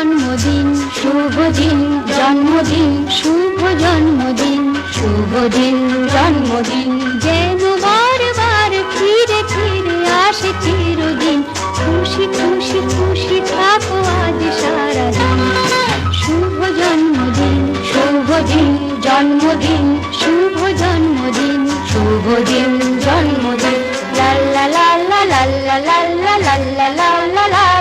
জন্মদিন, শুভ দিন জন্মদিন, শুভ জন্মদিন, শুভ দিন জন্মদিন। যেন বারবার ফিরে ফিরে আসে চিরদিন, খুশি খুশি খুশি থাকো আজ সারাদিন। শুভ জন্মদিন, শুভ দিন জন্মদিন, শুভ জন্মদিন, শুভ দিন জন্মদিন। লা লা লা লা লা লা লা লা লা লা লা লা।